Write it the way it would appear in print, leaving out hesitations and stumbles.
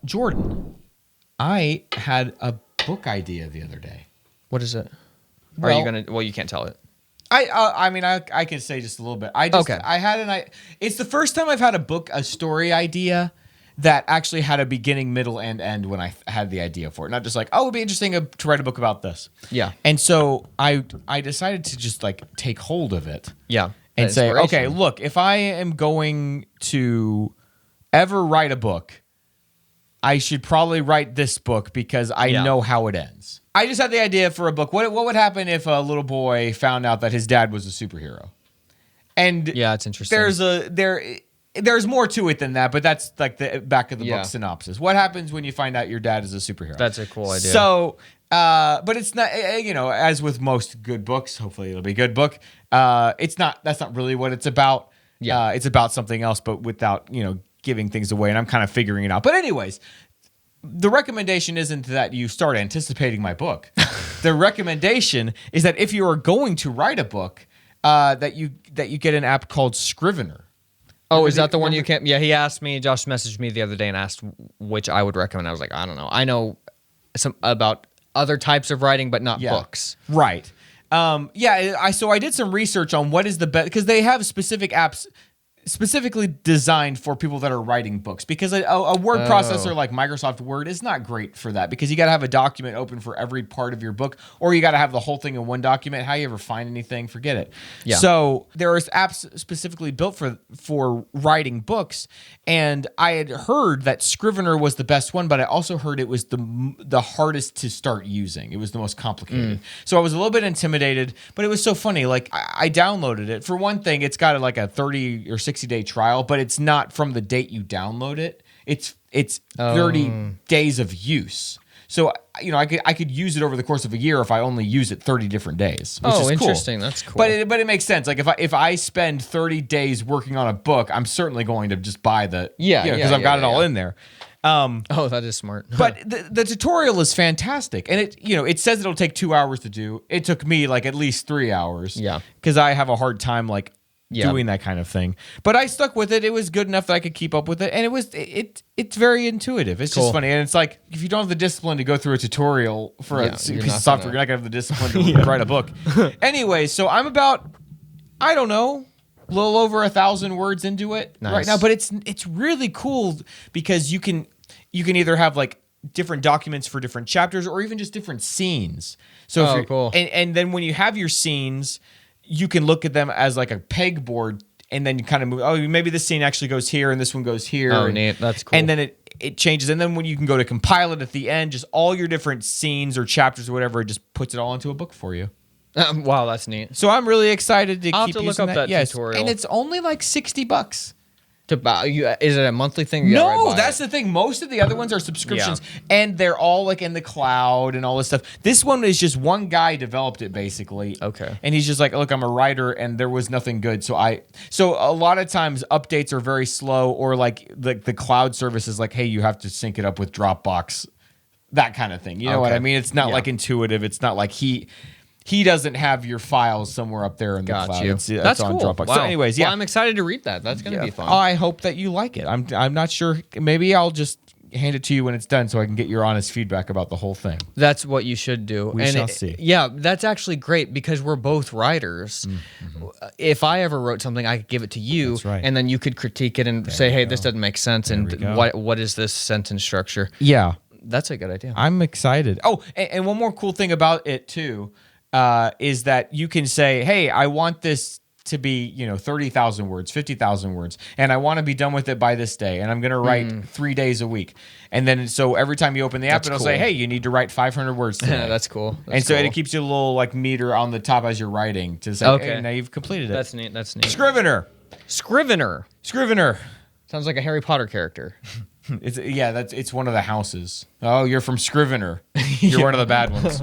Jordan, I had a book idea the other day. What is it? Well, Are you gonna? Well, you can't tell it. I mean, I can say just a little bit. Okay. I had it's the first time I've had a story idea that actually had a beginning, middle, and end when I had the idea for it. Not just like, oh, it'd be interesting to write a book about this. Yeah. And so I decided to just like take hold of it. Yeah. And say, Inspiration. okay, look, if I am going to ever write a book, I should probably write this book because I know how it ends. I just had the idea for a book. What would happen if a little boy found out that his dad was a superhero? And Yeah, it's interesting. There's more to it than that, but that's like the back of the Yeah. book synopsis. What happens when you find out your dad is a superhero? That's a cool idea. So, but it's not, as with most good books, hopefully it'll be a good book. That's not really what it's about. Yeah. It's about something else, but without, giving things away. And I'm kind of figuring it out. But anyways, the recommendation isn't that you start anticipating my book. The recommendation is that if you are going to write a book, that you get an app called Scrivener. Oh, is that the one you can't? Yeah, he asked me. Josh messaged me the other day and asked which I would recommend. I was like, I don't know. I know some about other types of writing, but not books. Right. So I did some research on what is the best, because they have specific apps specifically designed for people that are writing books, because a word processor like Microsoft Word is not great for that, because you got to have a document open for every part of your book, or you got to have the whole thing in one document. How you ever find anything, forget it. Yeah. So there are apps specifically built for writing books, and I had heard that Scrivener was the best one, but I also heard it was the hardest to start using. It was the most complicated. So I was a little bit intimidated, but it was so funny. Like I downloaded it. For one thing, it's got like a 30 or 60-day trial, but it's not from the date you download it. It's 30 days of use. So I could use it over the course of a year if I only use it 30 different days. Which is cool. Interesting. That's cool. But it makes sense. Like if I spend 30 days working on a book, I'm certainly going to just buy because I've got it all in there. That is smart. But the tutorial is fantastic, and it says it'll take 2 hours to do. It took me like at least 3 hours. Yeah. Because I have a hard time doing that kind of thing. But I stuck with it. It was good enough that I could keep up with it, and it's very intuitive. It's just funny, and it's like if you don't have the discipline to go through a tutorial for a piece of software, you're not gonna have the discipline to write a book. Anyway, so I'm about, I don't know, a little over 1,000 words into it right now, but it's really cool because you can either have like different documents for different chapters or even just different scenes. So cool. And then when you have your scenes, you can look at them as like a pegboard, and then you kind of move. Oh, maybe this scene actually goes here, and this one goes here. Oh, neat. That's cool. And then it changes, and then when you can go to compile it at the end, just all your different scenes or chapters or whatever, it just puts it all into a book for you. Wow, that's neat. So I'm really excited to I'll keep have to using look up that tutorial. And it's only like $60. To buy, is it a monthly thing? No, that's the thing. Most of the other ones are subscriptions, and they're all like in the cloud and all this stuff. This one is just one guy developed it basically. Okay. And he's just like, look, I'm a writer, and there was nothing good, so a lot of times updates are very slow, or like the cloud service is like, hey, you have to sync it up with Dropbox, that kind of thing. You know what I mean? It's not like intuitive. It's not like he doesn't have your files somewhere up there in the cloud. That's on cool. Dropbox. Wow. So anyways, Well, I'm excited to read that. That's going to be fun. I hope that you like it. I'm not sure. Maybe I'll just hand it to you when it's done so I can get your honest feedback about the whole thing. That's what you should do. We shall see. Yeah, that's actually great because we're both writers. Mm-hmm. If I ever wrote something, I could give it to you, that's right. And then you could critique it and say, hey, this doesn't make sense, and what is this sentence structure? Yeah. That's a good idea. I'm excited. Oh, and one more cool thing about it, too, is that you can say, hey, I want this to be, 30,000 words, 50,000 words, and I want to be done with it by this day, and I'm going to write 3 days a week. And then so every time you open the app, it'll say, hey, you need to write 500 words today. That's cool. It keeps you a little like meter on the top as you're writing to say, hey, now you've completed it. That's neat. That's neat. Scrivener. Sounds like a Harry Potter character. It's one of the houses. Oh, you're from Scrivener. You're one of the bad ones.